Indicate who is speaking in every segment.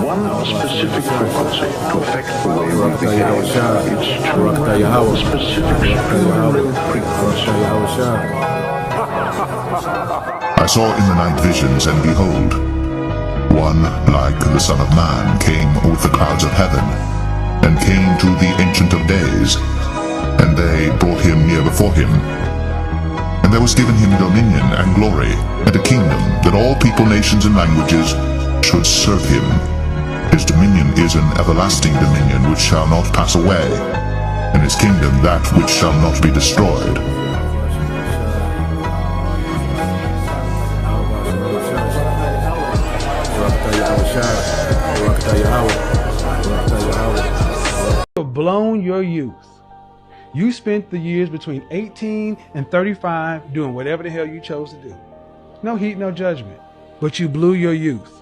Speaker 1: one specific frequency to affect the way we behave. It's true. One specific subliminal frequency.
Speaker 2: I saw in the night visions, and behold, one like the Son of Man came with the clouds of heaven, and came to the Ancient of Days, and they brought him near before him. And there was given him dominion and glory, and a kingdom, that all people, nations, and languages should serve him. His dominion is an everlasting dominion which shall not pass away, and his kingdom that which shall not be destroyed.
Speaker 3: You've blown your youth. You spent the years between 18 and 35 doing whatever the hell you chose to do. No heat, no judgment. But you blew your youth.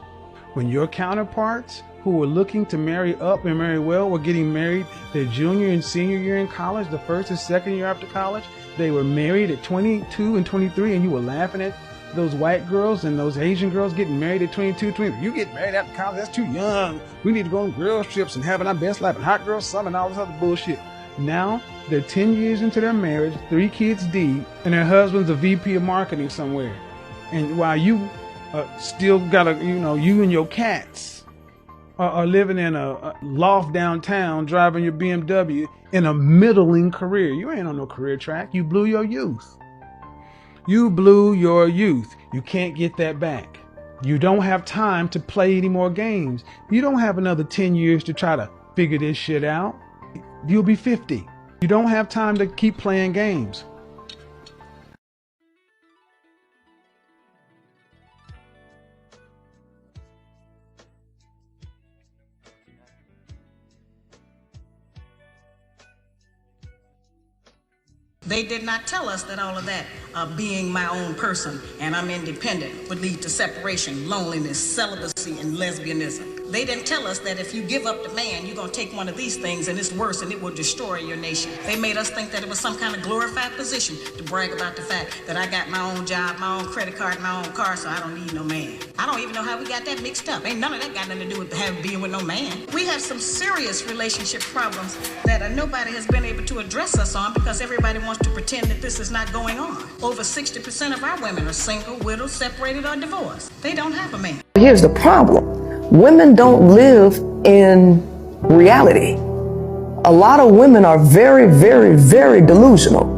Speaker 3: When your counterparts who were looking to marry up and marry well were getting married their junior and senior year in college, the first and second year after college, they were married at 22 and 23, and you were laughing at those white girls and those Asian girls getting married at 22, 23. You get married after college, that's too young. We need to go on girls trips and having our best life and hot girl summer and all this other bullshit. Now, they're 10 years into their marriage, 3 kids deep, and their husband's a VP of marketing somewhere. And while you still got you and your cats are living in a loft downtown, driving your BMW in a middling career. You ain't on no career track. You blew your youth. You blew your youth. You can't get that back. You don't have time to play any more games. You don't have another 10 years to try to figure this shit out. You'll be 50. You don't have time to keep playing games.
Speaker 4: They did not tell us that all of that, being my own person and I'm independent, would lead to separation, loneliness, celibacy, and lesbianism. They didn't tell us that if you give up the man, you're going to take one of these things and it's worse and it will destroy your nation. They made us think that it was some kind of glorified position to brag about the fact that I got my own job, my own credit card, my own car, so I don't need no man. I don't even know how we got that mixed up. Ain't none of that got nothing to do with being with no man. We have some serious relationship problems that nobody has been able to address us on because everybody wants to pretend that this is not going on. Over 60% of our women are single, widowed, separated, or divorced. They don't have a man.
Speaker 5: Here's the problem. Women don't live in reality. A lot of women are very, very, very delusional.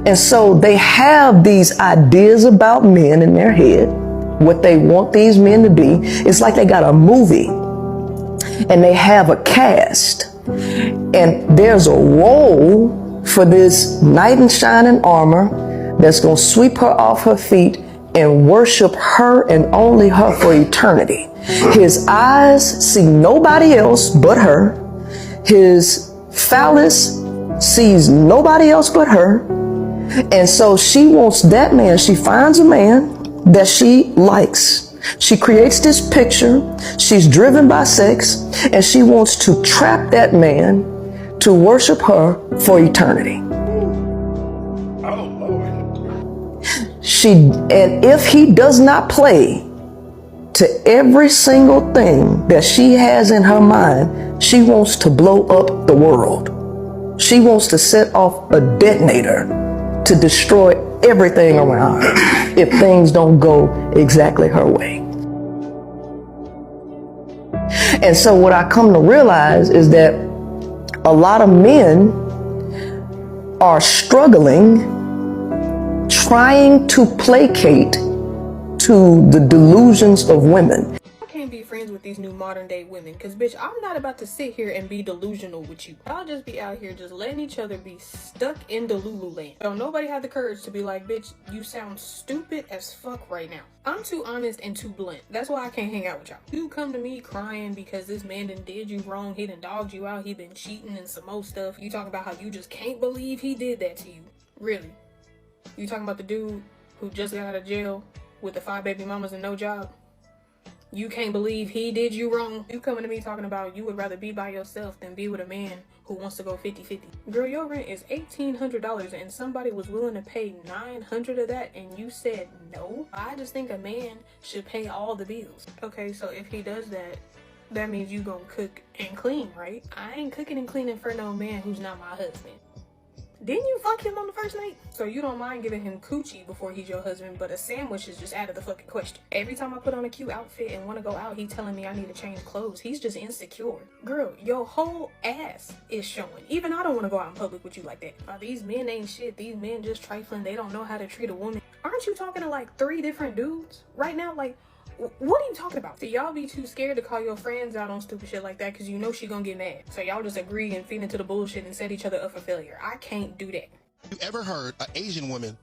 Speaker 5: And so they have these ideas about men in their head, what they want these men to be. It's like they got a movie and they have a cast. And there's a role for this knight in shining armor that's going to sweep her off her feet and worship her and only her for eternity. His eyes see nobody else but her. His phallus sees nobody else but her. And so she wants that man. She finds a man that she likes. She creates this picture. She's driven by sex, and she wants to trap that man to worship her for eternity. And if he does not play to every single thing that she has in her mind, she wants to blow up the world. She wants to set off a detonator to destroy everything around her if things don't go exactly her way. And so what I come to realize is that a lot of men are struggling, trying to placate to the delusions of women.
Speaker 6: I can't be friends with these new modern day women because, bitch, I'm not about to sit here and be delusional with you. I'll just be out here just letting each other be stuck in Delulu land. Don't nobody have the courage to be like, bitch, you sound stupid as fuck right now. I'm too honest and too blunt. That's why I can't hang out with y'all. You come to me crying because this man done did you wrong, he done dogged you out, he been cheating and some more stuff. You talking about how you just can't believe he did that to you. Really? You talking about the dude who just got out of jail with the 5 baby mamas and no job? You can't believe he did you wrong. You coming to me talking about you would rather be by yourself than be with a man who wants to go 50-50. Girl, your rent is $1,800 and somebody was willing to pay $900 of that and you said no? I just think a man should pay all the bills. Okay, so if he does that, that means you gonna cook and clean, right? I ain't cooking and cleaning for no man who's not my husband. Didn't you fuck him on the first night? So you don't mind giving him coochie before he's your husband, but a sandwich is just out of the fucking question. Every time I put on a cute outfit and want to go out, he telling me I need to change clothes. He's just insecure. Girl, your whole ass is showing. Even I don't want to go out in public with you like that. These men ain't shit. These men just trifling. They don't know how to treat a woman. Aren't you talking to like 3 different dudes right now? Like, what are you talking about? So y'all be too scared to call your friends out on stupid shit like that because you know she gonna get mad. So y'all just agree and feed into the bullshit and set each other up for failure. I can't do that.
Speaker 7: You ever heard an Asian woman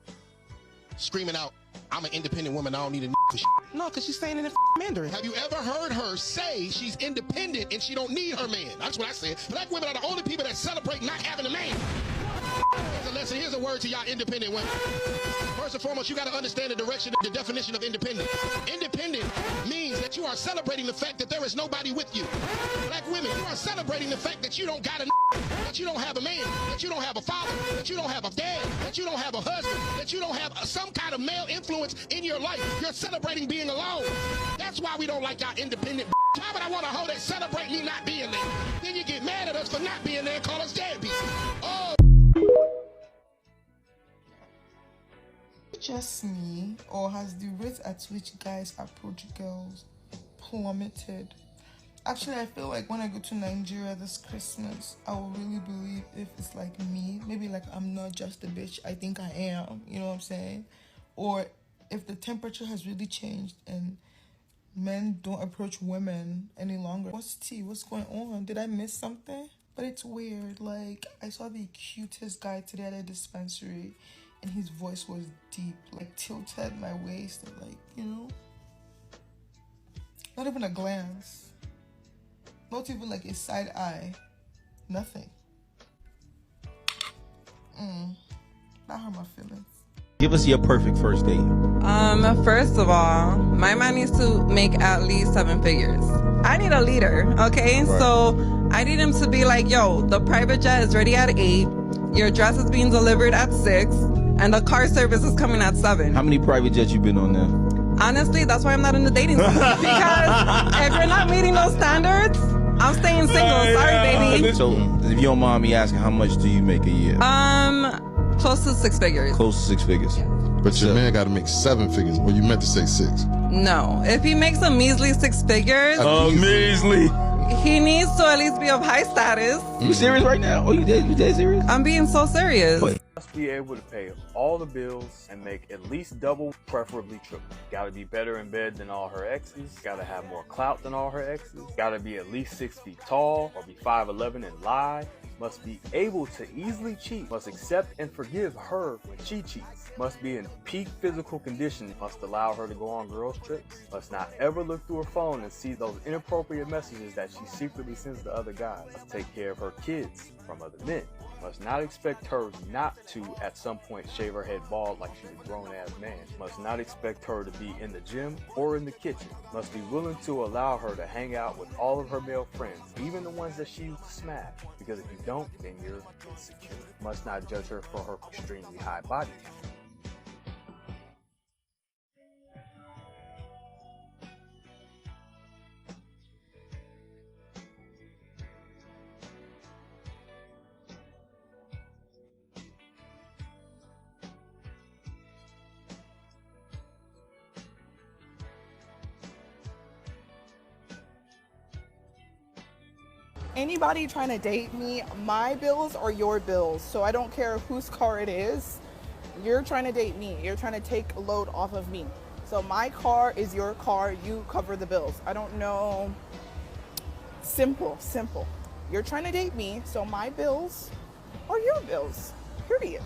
Speaker 7: screaming out, I'm an independent woman, I don't need a for shit? No, because she's saying it in Mandarin. Have you ever heard her say she's independent and she don't need her man? That's what I said. Black women are the only people that celebrate not having a man. Here's a lesson, here's a word to y'all independent women. First and foremost, you got to understand the definition of independent. Independent means that you are celebrating the fact that there is nobody with you. Black women, you are celebrating the fact that you don't got a that you don't have a man, that you don't have a father, that you don't have a dad, that you don't have a husband, that you don't have some kind of male influence in your life. You're celebrating being alone. That's why we don't like y'all independent. Why would I want a hoe that celebrate me not being there? Then you get mad at us for not being there and call us deadbeat. Oh.
Speaker 8: Just me, or has the rate at which guys approach girls plummeted? Actually, I feel like when I go to Nigeria this Christmas, I will really believe if it's like me, maybe like I'm not just a bitch I think I am, you know what I'm saying? Or if the temperature has really changed and men don't approach women any longer. What's tea? What's going on? Did I miss something? But it's weird. Like, I saw the cutest guy today at a dispensary and his voice was deep, like tilted my waist, and like, you know, not even a glance, not even like a side eye, nothing. That hurt my feelings.
Speaker 9: Give us your perfect first date.
Speaker 10: First of all, my man needs to make at least 7 figures. I need a leader, okay? Right. So I need him to be like, yo, the private jet is ready at 8, your dress is being delivered at 6, and the car service is coming at 7.
Speaker 9: How many private jets you been on now?
Speaker 10: Honestly, that's why I'm not in the dating scene. Because if you're not meeting those standards, I'm staying single. Sorry, baby.
Speaker 9: So, if you don't mind me asking, how much do you make a year?
Speaker 10: Close to 6 figures.
Speaker 9: Close to 6 figures.
Speaker 10: Yeah.
Speaker 11: But your man got to make 7 figures. Well, you meant to say 6.
Speaker 10: No. If he makes a measly 6 figures...
Speaker 9: measly.
Speaker 10: He needs to at least be of high status.
Speaker 9: You serious right now? Oh, you dead serious?
Speaker 10: I'm being so serious.
Speaker 12: Must be able to pay all the bills and make at least double, preferably triple. Gotta be better in bed than all her exes. Gotta have more clout than all her exes. Gotta be at least 6 feet tall or be 5'11" and lie. Must be able to easily cheat. Must accept and forgive her when she cheats. Must be in peak physical condition. Must allow her to go on girls' trips. Must not ever look through her phone and see those inappropriate messages that she secretly sends to other guys. Must take care of her kids from other men. Must not expect her not to, at some point, shave her head bald like she's a grown-ass man. Must not expect her to be in the gym or in the kitchen. Must be willing to allow her to hang out with all of her male friends, even the ones that she used to smash. Because if you don't, then you're insecure. Must not judge her for her extremely high body count.
Speaker 13: Anybody trying to date me, my bills are your bills. So I don't care whose car it is. You're trying to date me. You're trying to take a load off of me. So my car is your car. You cover the bills. I don't know. Simple. You're trying to date me. So my bills are your bills. Period.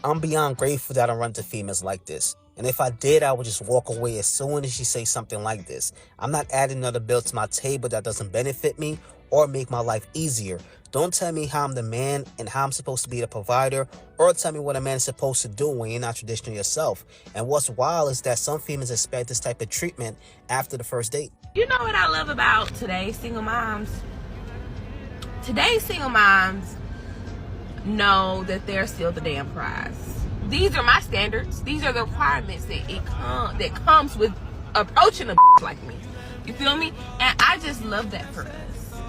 Speaker 14: I'm beyond grateful that I run to females like this. And if I did, I would just walk away as soon as she say something like this. I'm not adding another bill to my table that doesn't benefit me or make my life easier Don't tell me how I'm the man and how I'm supposed to be the provider, or tell me what a man is supposed to do when you're not traditional yourself. And what's wild is that some females expect this type of treatment after the first date.
Speaker 15: You know what I love about today's single moms? Today's single moms know that they're still the damn prize. These are my standards. These are the requirements that comes with approaching a like me. You feel me? And I just love that for us.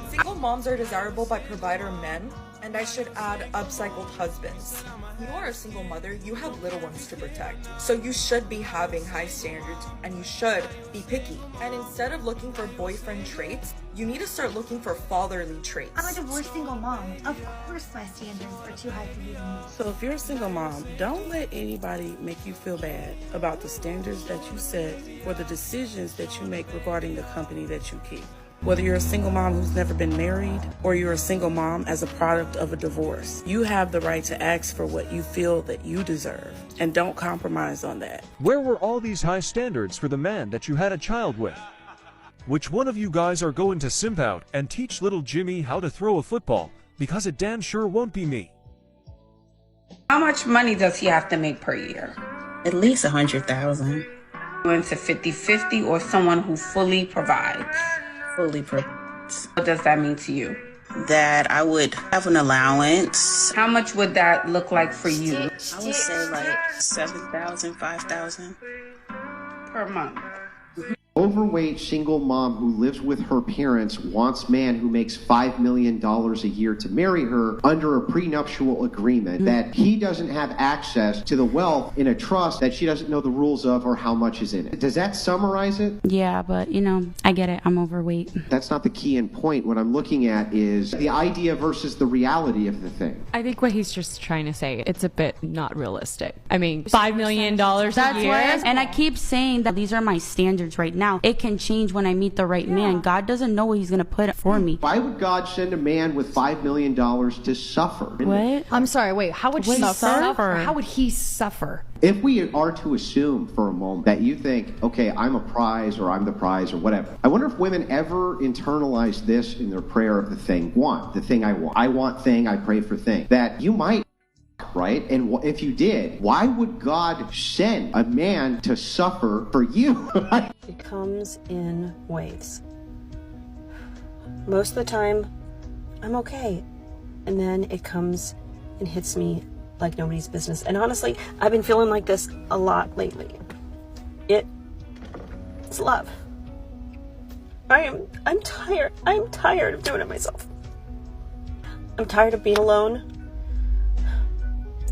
Speaker 16: Single moms are desirable by provider men, and I should add upcycled husbands. You are a single mother, you have little ones to protect. So you should be having high standards and you should be picky. And instead of looking for boyfriend traits, you need to start looking for fatherly traits.
Speaker 17: I'm a divorced single mom. Of course my standards are too high for you to meet.
Speaker 18: So if you're a single mom, don't let anybody make you feel bad about the standards that you set or the decisions that you make regarding the company that you keep. Whether you're a single mom who's never been married or you're a single mom as a product of a divorce, you have the right to ask for what you feel that you deserve, and don't compromise on that.
Speaker 19: Where were all these high standards for the man that you had a child with? Which one of you guys are going to simp out and teach little Jimmy how to throw a football? Because it damn sure won't be me.
Speaker 20: How much money does he have to make per year? At least $100,000. Into 50-50 or someone who fully provides? Fully provides. What does that mean to you? That I would have an allowance. How much would that look like for you? I would say like $7,000, $5,000 per month.
Speaker 21: Overweight single mom who lives with her parents wants man who makes $5 million a year to marry her under a prenuptial agreement that he doesn't have access to the wealth in a trust that she doesn't know the rules of or how much is in it. Does that summarize it?
Speaker 22: Yeah, but you know, I get it. I'm overweight.
Speaker 21: That's not the key and point. What I'm looking at is the idea versus the reality of the thing.
Speaker 23: I think what he's just trying to say, it's a bit not realistic. I mean, $5 million a year.
Speaker 22: And I keep saying that these are my standards right now. It can change when I meet the right man. God doesn't know what he's going to put for me.
Speaker 21: Why would God send a man with $5 million to suffer?
Speaker 23: What?
Speaker 24: I'm sorry, wait, how would he suffer? How would he suffer?
Speaker 21: If we are to assume for a moment that you think, okay, I'm a prize or I'm the prize or whatever, I wonder if women ever internalize this in their prayer of the thing the thing I want. I want thing, I pray for thing. That you might, right? And if you did, why would God send a man to suffer for you?
Speaker 25: It comes in waves. Most of the time, I'm okay. And then it comes and hits me like nobody's business. And honestly, I've been feeling like this a lot lately. It's love. I'm tired. I'm tired of doing it myself. I'm tired of being alone.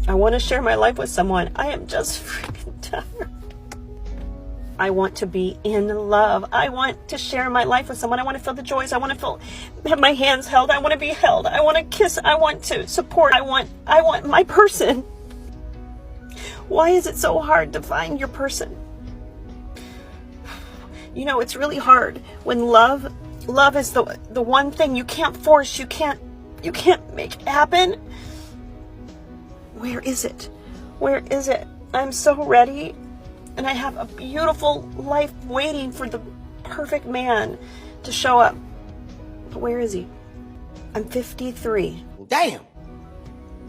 Speaker 25: I want to share my life with someone. I am just freaking tired. I want to be in love. I want to share my life with someone. I want to feel the joys. I want to have my hands held. I want to be held. I want to kiss. I want to support. I want my person. Why is it so hard to find your person? You know, it's really hard when love is the one thing you can't force. You can't make it happen. Where is it? Where is it? I'm so ready, and I have a beautiful life waiting for the perfect man to show up. But where is he? I'm 53.
Speaker 26: Damn!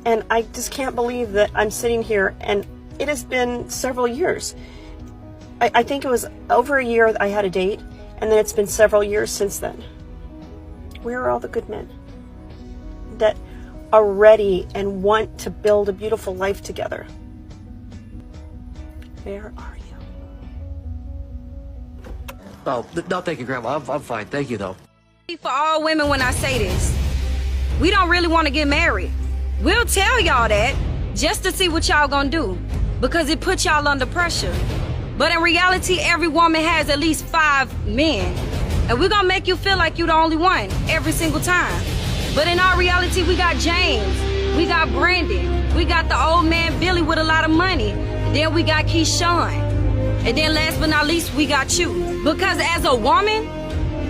Speaker 25: And I just can't believe that I'm sitting here, and it has been several years. I think it was over a year that I had a date, and then it's been several years since then. Where are all the good men that are ready and want to build a beautiful life together? Where are you?
Speaker 26: Oh, no, thank you, Grandma. I'm fine. Thank you, though.
Speaker 27: For all women, when I say this, we don't really want to get married. We'll tell y'all that just to see what y'all gonna do, because it puts y'all under pressure. But in reality, every woman has at least 5 men, and we're gonna make you feel like you're the only one every single time. But in our reality, we got James, we got Brandon, we got the old man Billy with a lot of money, and then we got Keyshawn, and then last but not least, we got you. Because as a woman,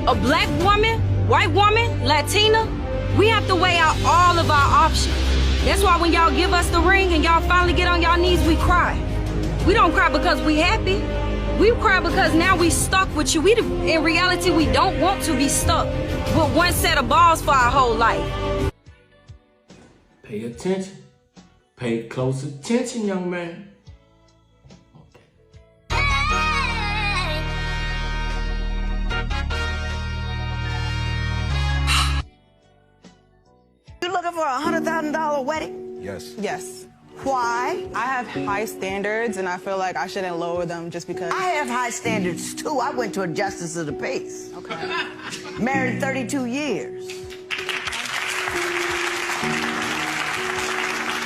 Speaker 27: a black woman, white woman, Latina, we have to weigh out all of our options. That's why when y'all give us the ring and y'all finally get on y'all knees, we cry. We don't cry because we happy. We cry because now we stuck with you. In reality, we don't want to be stuck with one set of balls for our whole life.
Speaker 1: Pay attention. Pay close attention, young man.
Speaker 2: You looking for a $100,000 wedding?
Speaker 3: Yes.
Speaker 2: Yes. Why? I have high standards, and I feel like I shouldn't lower them just because.
Speaker 3: I have high standards too. I went to a justice of the peace.
Speaker 2: Okay.
Speaker 3: Married 32 years.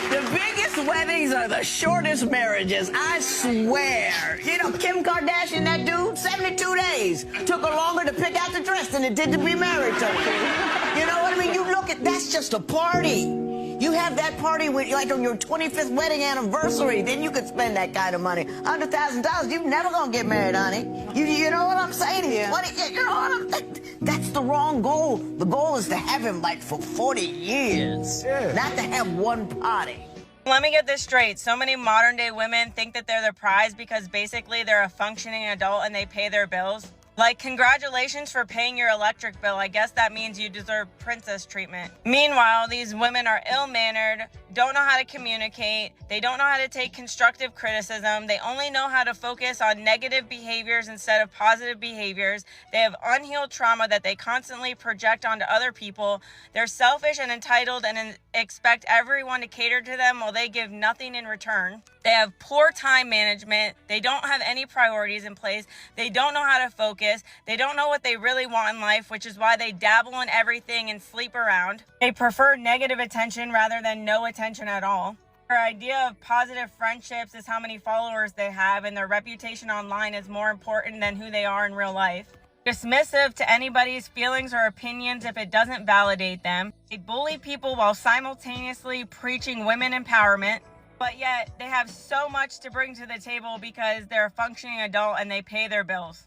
Speaker 3: The biggest weddings are the shortest marriages, I swear. You know, Kim Kardashian, that dude, 72 days. Took her longer to pick out the dress than it did to be married to her. You know what I mean? You look at, that's just a party. You have that party with, like, on your 25th wedding anniversary, then you could spend that kind of money. $100,000, you're never gonna get married, honey. You know what I'm saying?
Speaker 2: Yeah.
Speaker 3: You know what that's the wrong goal. The goal is to have him, like, for 40 years, not to have one party.
Speaker 4: Let me get this straight. So many modern day women think that they're the prize because basically they're a functioning adult and they pay their bills. Like, congratulations for paying your electric bill. I guess that means you deserve princess treatment. Meanwhile, these women are ill-mannered, don't know how to communicate, they don't know how to take constructive criticism, they only know how to focus on negative behaviors instead of positive behaviors, they have unhealed trauma that they constantly project onto other people, they're selfish and entitled and expect everyone to cater to them while they give nothing in return. They have poor time management, they don't have any priorities in place, they don't know how to focus, they don't know what they really want in life, which is why they dabble in everything and sleep around. They prefer negative attention rather than no attention at all. Their idea of positive friendships is how many followers they have, and their reputation online is more important than who they are in real life. Dismissive to anybody's feelings or opinions if it doesn't validate them. They bully people while simultaneously preaching women empowerment. But yet, they have so much to bring to the table because they're a functioning adult and they pay their bills.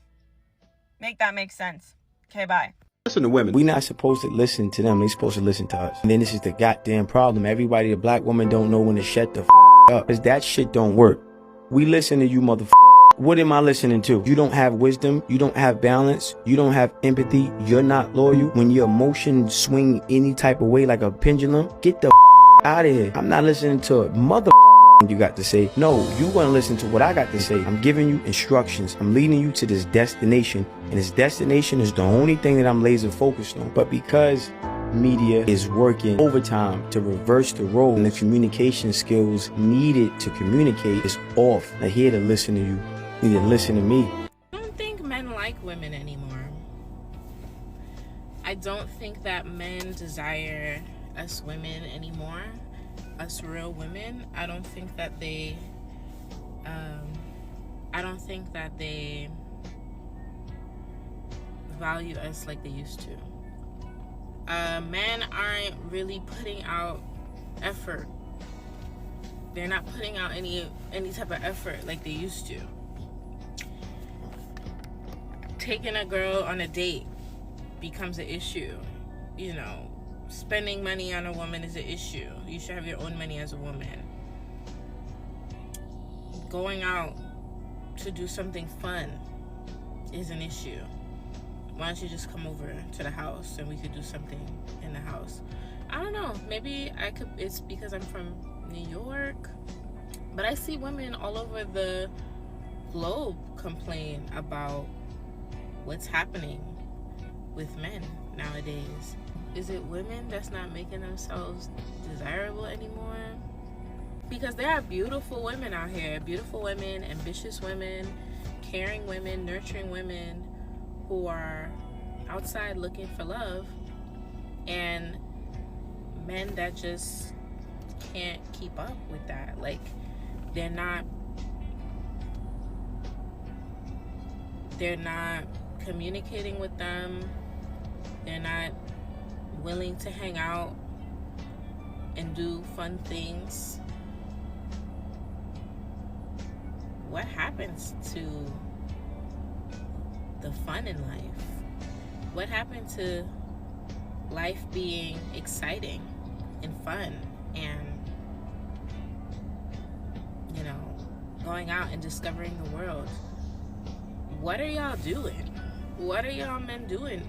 Speaker 4: Make that make sense. Okay, bye.
Speaker 5: Listen to women. We're not supposed to listen to them. They're supposed to listen to us. And then this is the goddamn problem. Everybody, a black woman don't know when to shut the up. Because that shit don't work. We listen to you, motherfucker. What am I listening to? You don't have wisdom. You don't have balance. You don't have empathy. You're not loyal. When your emotions swing any type of way like a pendulum, get the out of here. I'm not listening to a mother you got to say. No, you want to listen to what I got to say. I'm giving you instructions. I'm leading you to this destination, and this destination is the only thing that I'm laser focused on. But because media is working overtime to reverse the role and the communication skills needed to communicate is off. They're here to listen to you. You need to listen to me.
Speaker 6: I don't think men like women anymore. I don't think that men desire us women anymore. Us real women. I don't think that they value us like they used to. Men aren't really putting out effort. They're not putting out any type of effort like they used to. Taking a girl on a date becomes an issue. You know, spending money on a woman is an issue. You should have your own money as a woman. Going out to do something fun is an issue. Why don't you just come over to the house and we could do something in the house? I don't know. Maybe it's because I'm from New York. But I see women all over the globe complain about what's happening with men nowadays. Is it women that's not making themselves desirable anymore? Because there are beautiful women out here. Beautiful women, ambitious women, caring women, nurturing women who are outside looking for love. And men that just can't keep up with that. Like, they're not communicating with them. They're not willing to hang out and do fun things. What happens to the fun in life? What happened to life being exciting and fun and, you know, going out and discovering the world? What are y'all doing? What are y'all men doing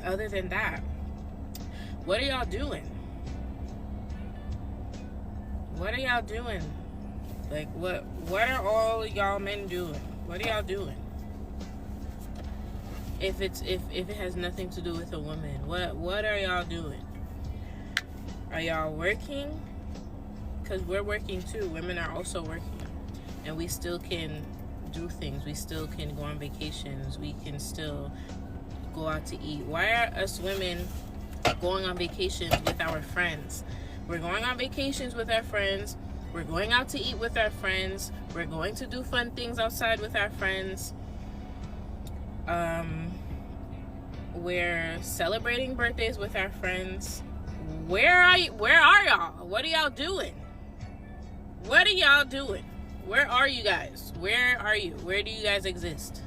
Speaker 6: other than that? What are y'all doing? What are y'all doing? Like, what are all y'all men doing? What are y'all doing? If it has nothing to do with a woman, what are y'all doing? Are y'all working? Because we're working too. Women are also working, and we still can do things. We still can go on vacations. We can still go out to eat. Why are us women going on vacations with our friends? We're going on vacations with our friends. We're going out to eat with our friends. We're going to do fun things outside with our friends. We're celebrating birthdays with our friends. Where are y'all? What are y'all doing? What are y'all doing? Where are you guys? Where are you? Where do you guys exist?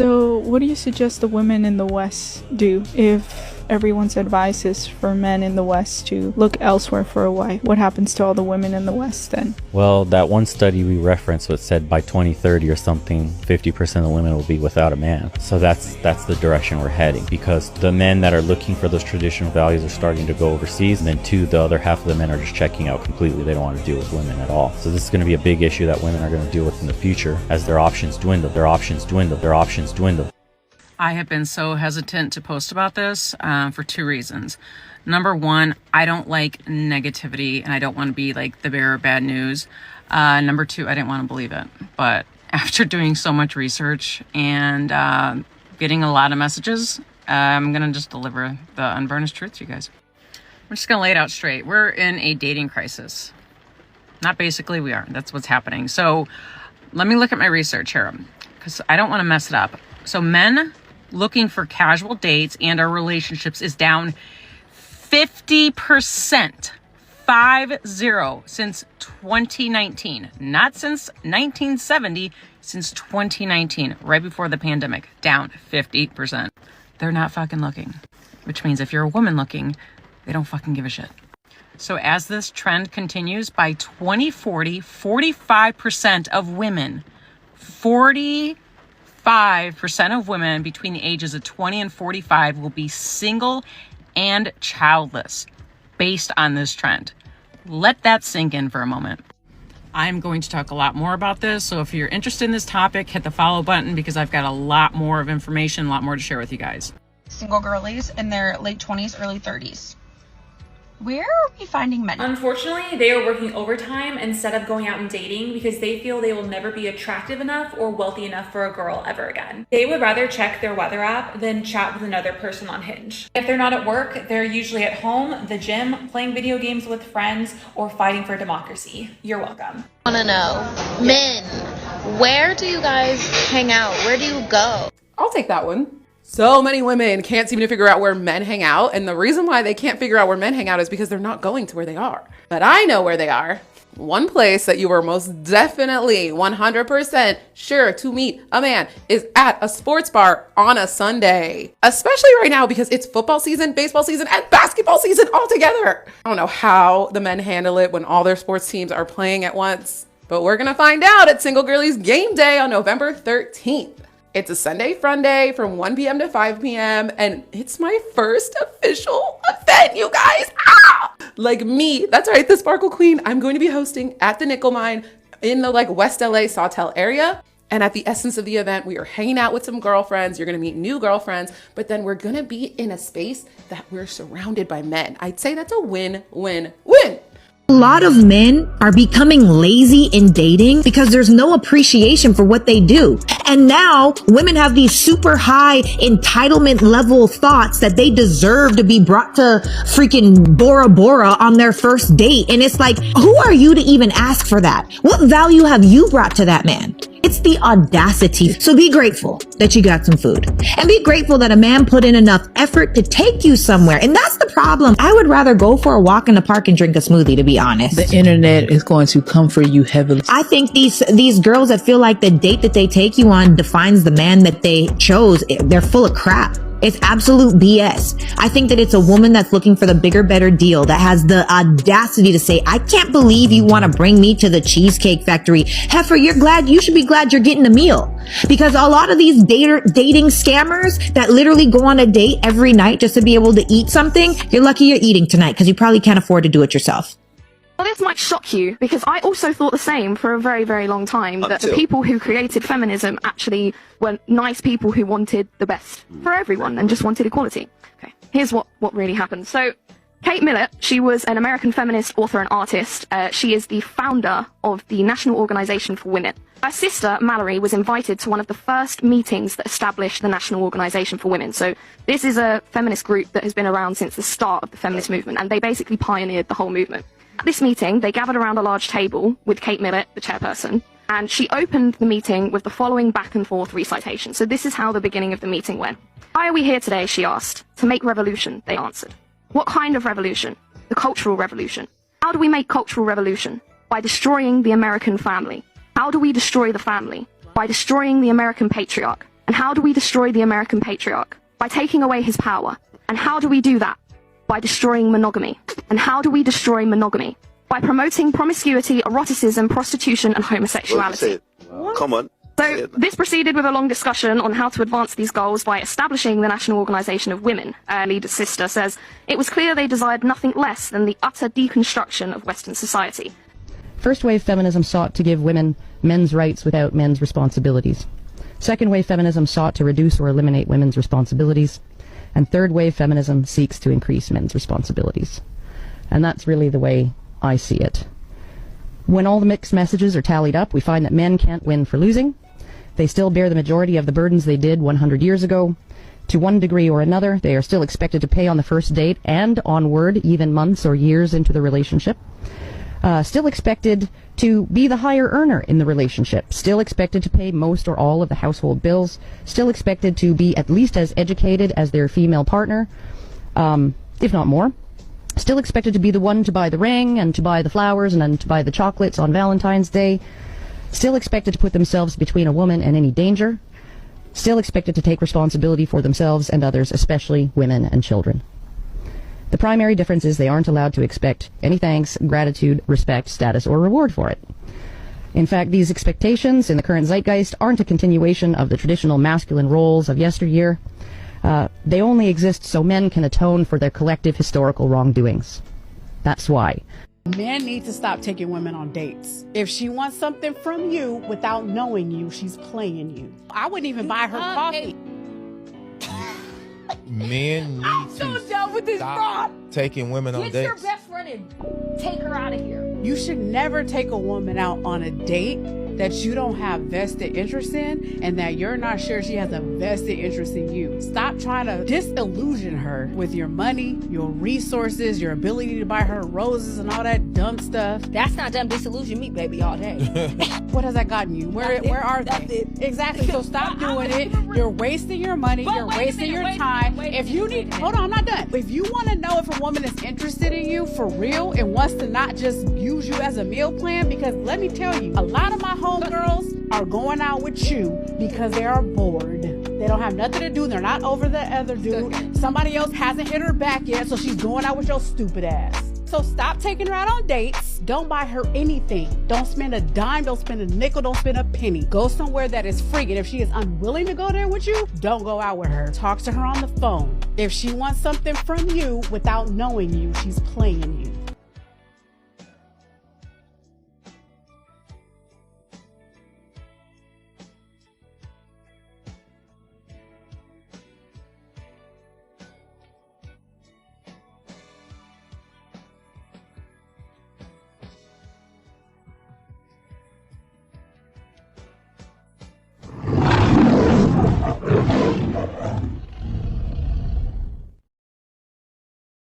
Speaker 7: So what do you suggest the women in the West do if everyone's advice is for men in the West to look elsewhere for a wife? What happens to all the women in the West then?
Speaker 8: Well, that one study we referenced was said by 2030 or something, 50% of women will be without a man. So that's the direction we're heading, because the men that are looking for those traditional values are starting to go overseas, and then the other half of the men are just checking out completely. They don't want to deal with women at all. So this is going to be a big issue that women are going to deal with in the future as their options dwindle.
Speaker 9: I have been so hesitant to post about this for two reasons. Number one, I don't like negativity and I don't want to be like the bearer of bad news. Number two, I didn't want to believe it. But after doing so much research and getting a lot of messages, I'm going to just deliver the unvarnished truth to you guys. I'm just going to lay it out straight. We're in a dating crisis. Not basically, we are. That's what's happening. So let me look at my research here, because I don't want to mess it up. So men looking for casual dates and our relationships is down 50%, 50, since 2019. Not since 1970, since 2019, right before the pandemic, down 50%. They're not fucking looking, which means if you're a woman looking, they don't fucking give a shit. So as this trend continues, by 2040, 45% of women, 45% of women between the ages of 20 and 45 will be single and childless based on this trend. Let that sink in for a moment. I'm going to talk a lot more about this. So if you're interested in this topic, hit the follow button, because I've got a lot more of information, a lot more to share with you guys.
Speaker 10: Single girlies in their late 20s, early 30s. Where are we finding men?
Speaker 11: Unfortunately, they are working overtime instead of going out and dating because they feel they will never be attractive enough or wealthy enough for a girl ever again. They would rather check their weather app than chat with another person on Hinge. If they're not at work, they're usually at home, the gym, playing video games with friends, or fighting for democracy. You're welcome.
Speaker 12: I want to know, men, where do you guys hang out? Where do you go?
Speaker 13: I'll take that one. So many women can't seem to figure out where men hang out. And the reason why they can't figure out where men hang out is because they're not going to where they are. But I know where they are. One place that you were most definitely 100% sure to meet a man is at a sports bar on a Sunday. Especially right now because it's football season, baseball season, and basketball season all together. I don't know how the men handle it when all their sports teams are playing at once. But we're gonna find out at Single Girlies Game Day on November 13th. It's a Sunday fun day from 1 p.m. to 5 p.m. and it's my first official event, you guys. Like me, that's right, the Sparkle Queen. I'm going to be hosting at the Nickel Mine in the West LA Sawtell area. And at the essence of the event, we are hanging out with some girlfriends. You're gonna meet new girlfriends, but then we're gonna be in a space that we're surrounded by men. I'd say that's a win-win-win.
Speaker 28: A lot of men are becoming lazy in dating because there's no appreciation for what they do. And now women have these super high entitlement level thoughts that they deserve to be brought to freaking Bora Bora on their first date. And it's like, who are you to even ask for that? What value have you brought to that man? It's the audacity. So be grateful that you got some food, and be grateful that a man put in enough effort to take you somewhere. And that's the problem. I would rather go for a walk in the park and drink a smoothie, to be honest.
Speaker 29: The internet is going to comfort you heavily.
Speaker 28: I think these girls that feel like the date that they take you on defines the man that they chose, they're full of crap. It's absolute BS. I think that it's a woman that's looking for the bigger, better deal, that has the audacity to say, I can't believe you want to bring me to the Cheesecake Factory. Heifer, you should be glad you're getting a meal. Because a lot of these dating scammers that literally go on a date every night just to be able to eat something, you're lucky you're eating tonight because you probably can't afford to do it yourself.
Speaker 14: Well, this might shock you, because I also thought the same for a very, very long time, that the people who created feminism actually were nice people who wanted the best for everyone and just wanted equality. Okay, here's what really happened. So, Kate Millett, she was an American feminist, author, and artist. She is the founder of the National Organization for Women. Her sister, Mallory, was invited to one of the first meetings that established the National Organization for Women. So this is a feminist group that has been around since the start of the feminist movement, and they basically pioneered the whole movement. At this meeting, they gathered around a large table with Kate Millett, the chairperson, and she opened the meeting with the following back and forth recitation. So this is how the beginning of the meeting went. Why are we here today, she asked. To make revolution, they answered. What kind of revolution? The cultural revolution. How do we make cultural revolution? By destroying the American family. How do we destroy the family? By destroying the American patriarch. And how do we destroy the American patriarch? By taking away his power. And how do we do that? By destroying monogamy. And how do we destroy monogamy? By promoting promiscuity, eroticism, prostitution, and homosexuality.
Speaker 15: Come on.
Speaker 14: So this proceeded with a long discussion on how to advance these goals by establishing the National Organization of Women. Leader's sister says, it was clear they desired nothing less than the utter deconstruction of Western society.
Speaker 16: First wave feminism sought to give women men's rights without men's responsibilities. Second wave feminism sought to reduce or eliminate women's responsibilities. And third wave feminism seeks to increase men's responsibilities. And that's really the way I see it. When all the mixed messages are tallied up, we find that men can't win for losing. They still bear the majority of the burdens they did 100 years ago. To one degree or another, they are still expected to pay on the first date and onward, even months or years into the relationship. Still expected to be the higher earner in the relationship. Still expected to pay most or all of the household bills. Still expected to be at least as educated as their female partner, if not more. Still expected to be the one to buy the ring and to buy the flowers and then to buy the chocolates on Valentine's Day. Still expected to put themselves between a woman and any danger. Still expected to take responsibility for themselves and others, especially women and children. The primary difference is they aren't allowed to expect any thanks, gratitude, respect, status, or reward for it. In fact, these expectations in the current zeitgeist aren't a continuation of the traditional masculine roles of yesteryear. They only exist so men can atone for their collective historical wrongdoings. That's why.
Speaker 17: Men need to stop taking women on dates. If she wants something from you without knowing you, she's playing you. I wouldn't even buy her coffee.
Speaker 18: Men need
Speaker 17: I'm so done with this fraud.
Speaker 18: Taking women on dates.
Speaker 17: Get your best friend and take her out of here. You should never take a woman out on a date that you don't have vested interest in and that you're not sure she has a vested interest in you. Stop trying to disillusion her with your money, your resources, your ability to buy her roses and all that dumb stuff.
Speaker 27: That's not dumb. Disillusion me, baby, all day.
Speaker 17: What has that gotten you? Where are they? Exactly. So stop doing it. You're wasting your money. You're wasting your time. If you need, hold on, I'm not done. If you want to know if a woman is interested in you for real and wants to not just use you as a meal plan, because let me tell you, a lot of my homegirls are going out with you because they are bored. They don't have nothing to do. They're not over the other dude. Somebody else hasn't hit her back yet, so she's going out with your stupid ass. So stop taking her out on dates. Don't buy her anything. Don't spend a dime. Don't spend a nickel. Don't spend a penny. Go somewhere that is free. And if she is unwilling to go there with you, don't go out with her. Talk to her on the phone. If she wants something from you without knowing you, she's playing you.